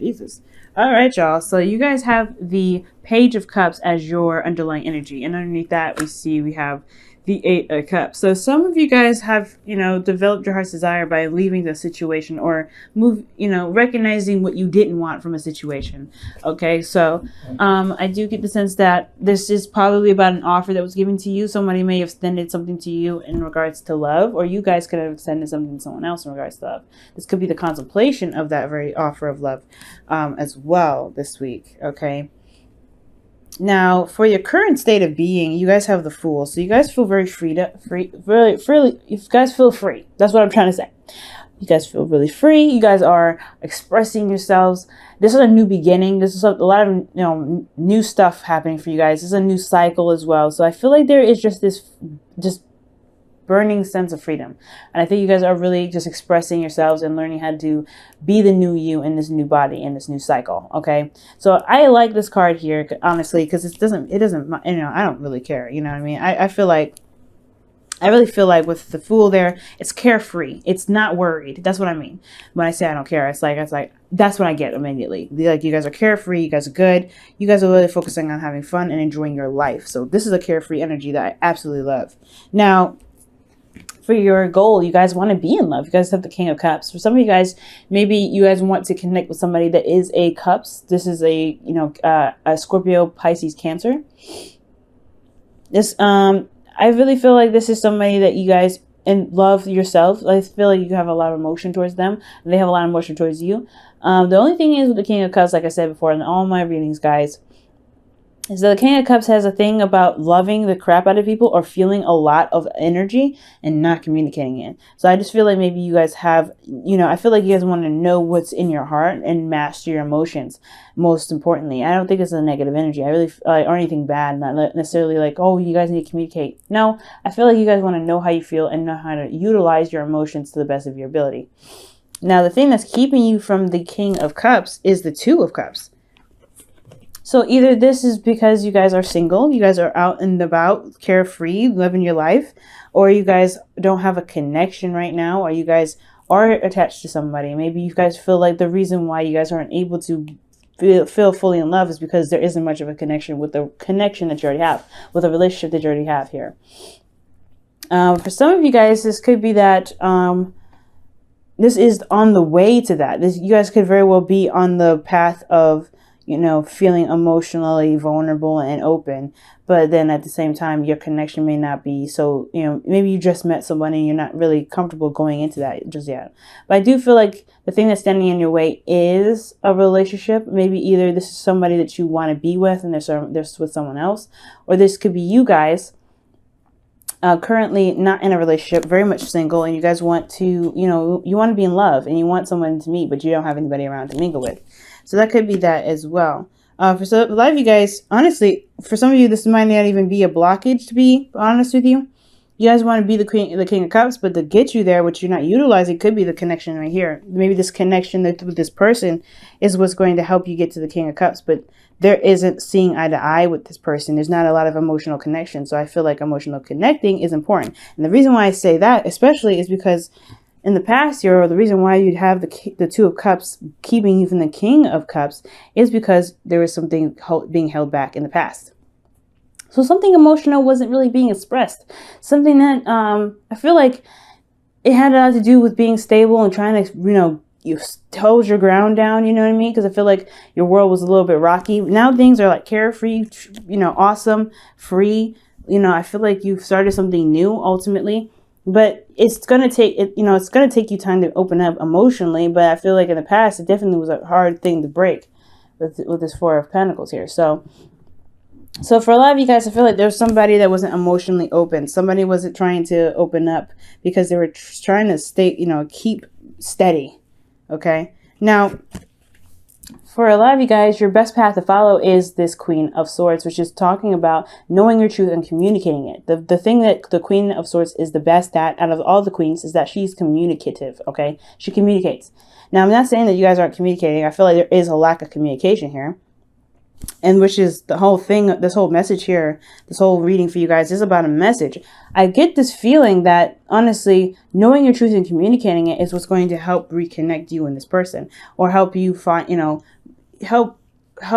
Jesus. All right, y'all. So you guys have the Page of Cups as your underlying energy. And underneath that, we have the Eight of Cups. So some of you guys have, developed your heart's desire by leaving the situation or recognizing what you didn't want from a situation. Okay. So, I do get the sense that this is probably about an offer that was given to you. Somebody may have extended something to you in regards to love, or you guys could have extended something to someone else in regards to love. This could be the contemplation of that very offer of love, as well this week. Okay. Now, for your current state of being, you guys have the Fool. So you guys feel very really freely. You guys feel free. That's what I'm trying to say. You guys feel really free. You guys are expressing yourselves. This is a new beginning. This is a lot of, new stuff happening for you guys. This is a new cycle as well. So I feel like there is just this, burning sense of freedom. And I think you guys are really just expressing yourselves and learning how to be the new you in this new body, in this new cycle. Okay. So I like this card here, honestly, because it doesn't, I don't really care. You know what I mean? I really feel like with the Fool there, it's carefree. It's not worried. That's what I mean. When I say I don't care, it's like, that's what I get immediately. Like, you guys are carefree. You guys are good. You guys are really focusing on having fun and enjoying your life. So this is a carefree energy that I absolutely love. Now, for your goal, you guys want to be in love. You guys have the King of Cups. For some of you guys, maybe you guys want to connect with somebody that is a Cups. This is a Scorpio, Pisces, Cancer. This, I really feel like this is somebody that you guys love yourself. I feel like you have a lot of emotion towards them. They have a lot of emotion towards you. The only thing is with the King of Cups, like I said before in all my readings, guys, is that the King of Cups has a thing about loving the crap out of people or feeling a lot of energy and not communicating it. So I just feel like maybe you guys have, I feel like you guys want to know what's in your heart and master your emotions. Most importantly, I don't think it's a negative energy. I really, or anything bad, not necessarily like, oh, you guys need to communicate. No, I feel like you guys want to know how you feel and know how to utilize your emotions to the best of your ability. Now, the thing that's keeping you from the King of Cups is the Two of Cups. So either this is because you guys are single, you guys are out and about, carefree, living your life, or you guys don't have a connection right now, or you guys are attached to somebody. Maybe you guys feel like the reason why you guys aren't able to feel fully in love is because there isn't much of a connection with the connection that you already have, with a relationship that you already have here. For some of you guys, this could be that this is on the way to that. You guys could very well be on the path of feeling emotionally vulnerable and open, but then at the same time, your connection may not be so, maybe you just met someone and you're not really comfortable going into that just yet. But I do feel like the thing that's standing in your way is a relationship. Maybe either this is somebody that you want to be with and there's with someone else, or this could be you guys currently not in a relationship, very much single, and you guys want to, you want to be in love and you want someone to meet, but you don't have anybody around to mingle with. So that could be that as well. For a lot of you guys, honestly, for some of you, this might not even be a blockage, to be honest with you. You guys want to be the King of Cups, but to get you there, which you're not utilizing, could be the connection right here. Maybe this connection with this person is what's going to help you get to the King of Cups, but there isn't seeing eye to eye with this person. There's not a lot of emotional connection. So I feel like emotional connecting is important. And the reason why I say that, especially, is because in the past year, or the reason why you'd have the Two of Cups keeping you from the King of Cups is because there was something being held back in the past. So something emotional wasn't really being expressed. Something that I feel like it had a lot to do with being stable and trying to, you hold your ground down, you know what I mean? Because I feel like your world was a little bit rocky. Now things are like carefree, awesome, free. I feel like you've started something new ultimately. But it's going to take it, it's going to take you time to open up emotionally. But I feel like in the past, it definitely was a hard thing to break with this Four of Pentacles here. So for a lot of you guys, I feel like there's somebody that wasn't emotionally open. Somebody wasn't trying to open up because they were trying to stay, keep steady. Okay. Now, for a lot of you guys, your best path to follow is this Queen of Swords, which is talking about knowing your truth and communicating it. The thing that the Queen of Swords is the best at out of all the queens is that she's communicative. Okay. She communicates. Now, I'm not saying that you guys aren't communicating. I feel like there is a lack of communication here. And which is the whole thing, this whole message here, this whole reading for you guys is about a message. I get this feeling that, honestly, knowing your truth and communicating it is what's going to help reconnect you and this person, or help you find, help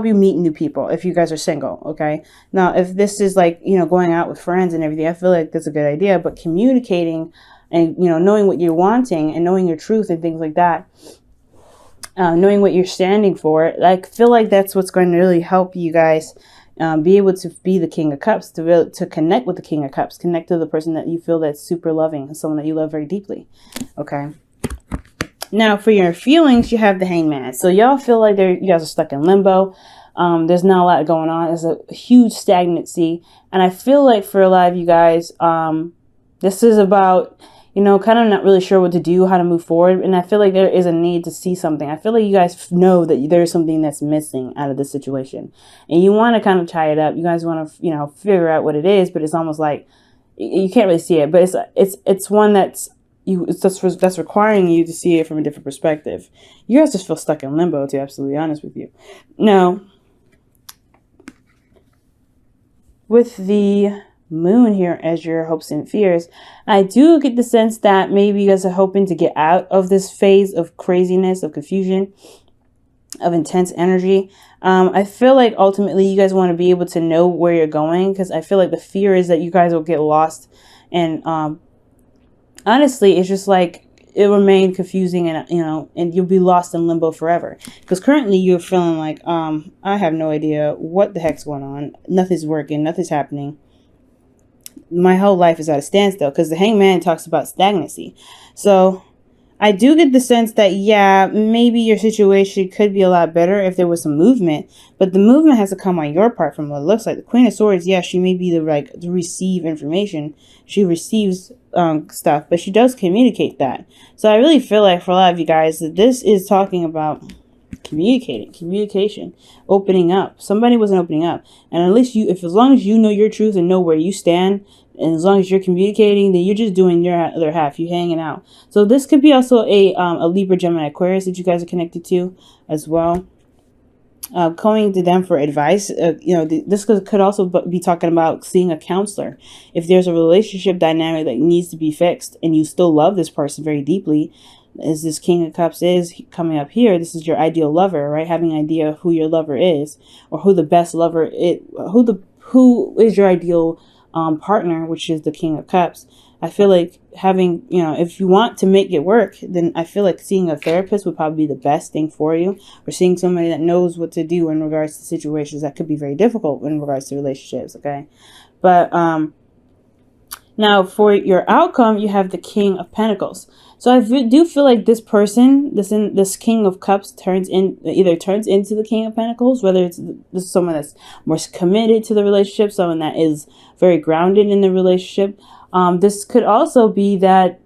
you meet new people if you guys are single. Okay, now if this is like, going out with friends and everything, I feel like that's a good idea. But communicating and, knowing what you're wanting and knowing your truth and things like that, knowing what you're standing for, I feel like that's what's going to really help you guys be able to be the King of Cups, to connect with the King of Cups, connect to the person that you feel that's super loving, and someone that you love very deeply. Okay. Now, for your feelings, you have the Hangman. So y'all feel like you guys are stuck in limbo. There's not a lot going on. There's a huge stagnancy. And I feel like for a lot of you guys, this is about, kind of not really sure what to do, how to move forward. And I feel like there is a need to see something. I feel like you guys know that there's something that's missing out of this situation. And you want to kind of tie it up. You guys want to, figure out what it is, but it's almost like you can't really see it. But it's one that's requiring you to see it from a different perspective. You guys just feel stuck in limbo, to be absolutely honest with you. Now, with the Moon here as your hopes and fears, I do get the sense that maybe you guys are hoping to get out of this phase of craziness, of confusion, of intense energy. I feel like ultimately you guys want to be able to know where you're going, because I feel like the fear is that you guys will get lost. And honestly, it's just like it remained confusing, and and you'll be lost in limbo forever, because currently you're feeling like I have no idea what the heck's going on. Nothing's working, nothing's happening. My whole life is at a standstill, because the Hangman talks about stagnancy. So I do get the sense that, yeah, maybe your situation could be a lot better if there was some movement, but the movement has to come on your part. From what it looks like, the Queen of Swords, yeah, she may be to receive information. She receives stuff, but she does communicate that. So I really feel like for a lot of you guys that this is talking about communication, opening up. Somebody wasn't opening up, and at least as long as you know your truth and know where you stand, and as long as you're communicating, then you're just doing your other half. You're hanging out. So this could be also a Libra, Gemini, Aquarius that you guys are connected to as well. Going to them for advice. This could also be talking about seeing a counselor. If there's a relationship dynamic that needs to be fixed and you still love this person very deeply, as this King of Cups is coming up here, this is your ideal lover, right? Having an idea of who your lover is, or who the best lover is, who is your ideal partner, which is the King of Cups. I feel like having, if you want to make it work, then I feel like seeing a therapist would probably be the best thing for you, or seeing somebody that knows what to do in regards to situations that could be very difficult in regards to relationships. Okay. But now for your outcome, you have the King of Pentacles. So I do feel like this person, this King of Cups either turns into the King of Pentacles, whether this is someone that's more committed to the relationship, someone that is very grounded in the relationship. This could also be that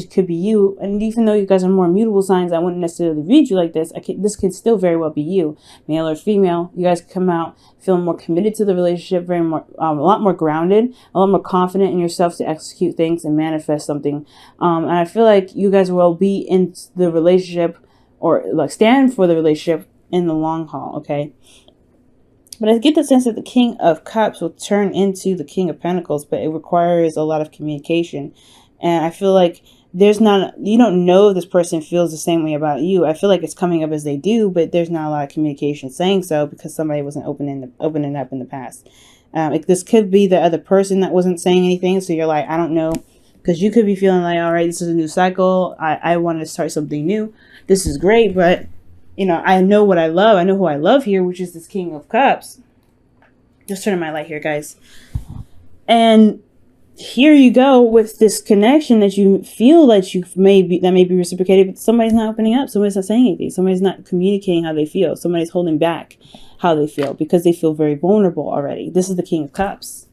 could be you, and even though you guys are more mutable signs, I wouldn't necessarily read you like this. This could still very well be you, male or female. You guys come out feeling more committed to the relationship, a lot more grounded, a lot more confident in yourself to execute things and manifest something. And I feel like you guys will be in the relationship, or like stand for the relationship in the long haul. Okay. But I get the sense that the King of Cups will turn into the King of Pentacles, but it requires a lot of communication. And I feel like you don't know if this person feels the same way about you. I feel like it's coming up as they do, but there's not a lot of communication saying so, because somebody wasn't opening up in the past. This could be the other person that wasn't saying anything. So you're like, I don't know, because you could be feeling like, all right, this is a new cycle. I want to start something new. This is great, but I know what I love. I know who I love here, which is this King of Cups. Just turning my light here, guys. And here you go with this connection that you feel that may be reciprocated, but somebody's not opening up. Somebody's not saying anything. Somebody's not communicating how they feel. Somebody's holding back how they feel because they feel very vulnerable already. This is the King of Cups.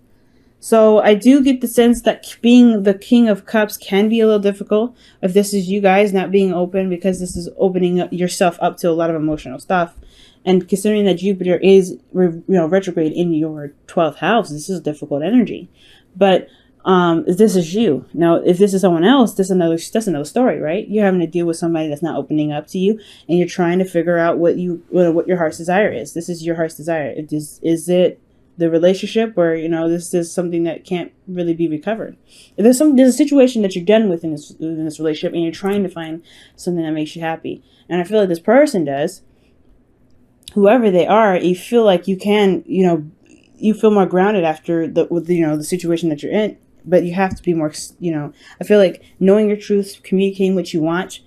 So I do get the sense that being the King of Cups can be a little difficult if this is you guys not being open, because this is opening up yourself up to a lot of emotional stuff. And considering that Jupiter is retrograde in your 12th house, this is difficult energy. But This is you. Now, if this is someone else, that's another story, right? You're having to deal with somebody that's not opening up to you, and you're trying to figure out what your heart's desire is. This is your heart's desire. Is it the relationship, or this is something that can't really be recovered? If there's a situation that you're done with in this relationship, and you're trying to find something that makes you happy, and I feel like this person does. Whoever they are, you feel like you can, you feel more grounded after the situation that you're in. But you have to be more, I feel like knowing your truth, communicating what you want,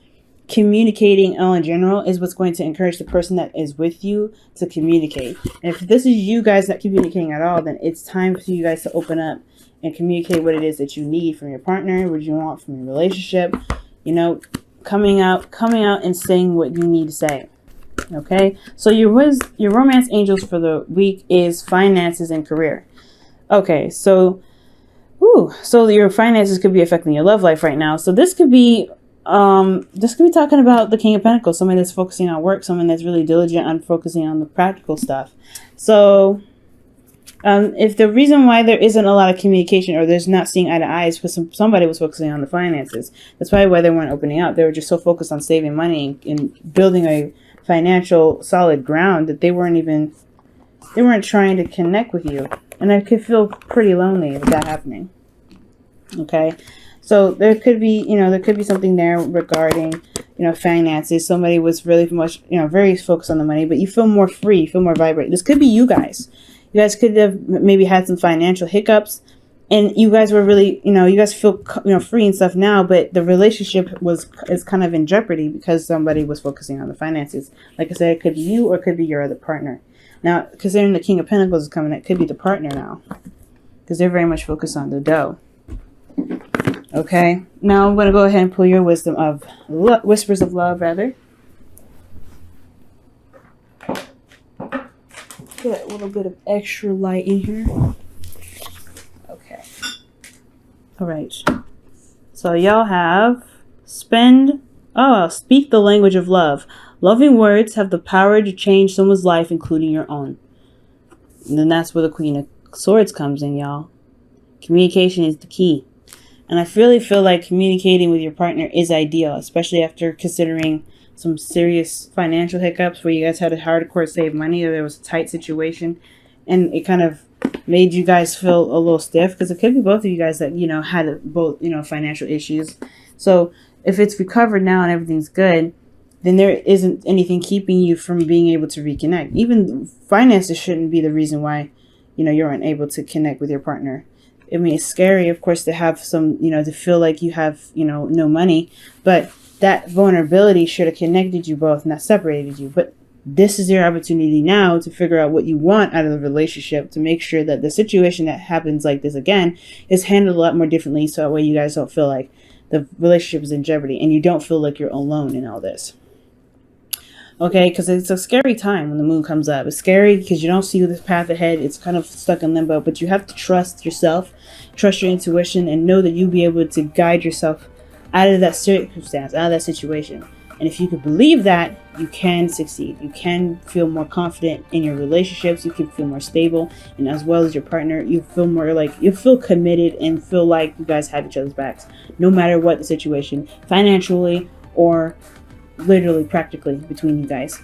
communicating all in general is what's going to encourage the person that is with you to communicate. And if this is you guys not communicating at all, then it's time for you guys to open up and communicate what it is that you need from your partner, what you want from your relationship, coming out and saying what you need to say. Okay, so your romance angels for the week is finances and career. Okay, so your finances could be affecting your love life right now. So this could be talking about the King of Pentacles, somebody that's focusing on work, someone that's really diligent on focusing on the practical stuff. So if the reason why there isn't a lot of communication, or there's not seeing eye to eye, is because somebody was focusing on the finances. That's probably why they weren't opening up. They were just so focused on saving money and building a financial solid ground that they weren't trying to connect with you. And I could feel pretty lonely with that happening. Okay, so there could be something there regarding finances. Somebody was really much very focused on the money, but you feel more free, you feel more vibrant. This could be you guys. You guys could have maybe had some financial hiccups, and you guys were really you guys feel free and stuff now, but the relationship is kind of in jeopardy because somebody was focusing on the finances. Like I said, it could be you, or it could be your other partner. Now, considering the King of Pentacles is coming, it could be the partner now, because they're very much focused on the dough. Okay, now I'm going to go ahead and pull your whispers of love, rather. Put a little bit of extra light in here. Okay. All right. So y'all have speak the language of love. Loving words have the power to change someone's life, including your own. And then that's where the Queen of Swords comes in, y'all. Communication is the key. And I really feel like communicating with your partner is ideal, especially after considering some serious financial hiccups where you guys had a hardcore save money, or there was a tight situation, and it kind of made you guys feel a little stiff, because it could be both of you guys that had both financial issues. So if it's recovered now and everything's good, then there isn't anything keeping you from being able to reconnect. Even finances shouldn't be the reason why you're unable to connect with your partner. I mean, it's scary, of course, to have some, to feel like you have, no money, but that vulnerability should have connected you both, not separated you. But this is your opportunity now to figure out what you want out of the relationship, to make sure that the situation that happens like this again is handled a lot more differently, so that way you guys don't feel like the relationship is in jeopardy and you don't feel like you're alone in all this. Okay, because it's a scary time when the moon comes up. It's scary because you don't see this path ahead. It's kind of stuck in limbo, but you have to trust yourself, trust your intuition, and know that you'll be able to guide yourself out of that circumstance, out of that situation. And if you could believe that, you can succeed. You can feel more confident in your relationships. You can feel more stable, and as well as your partner, you feel more like you feel committed and feel like you guys have each other's backs, no matter what the situation, financially or literally practically, between you guys.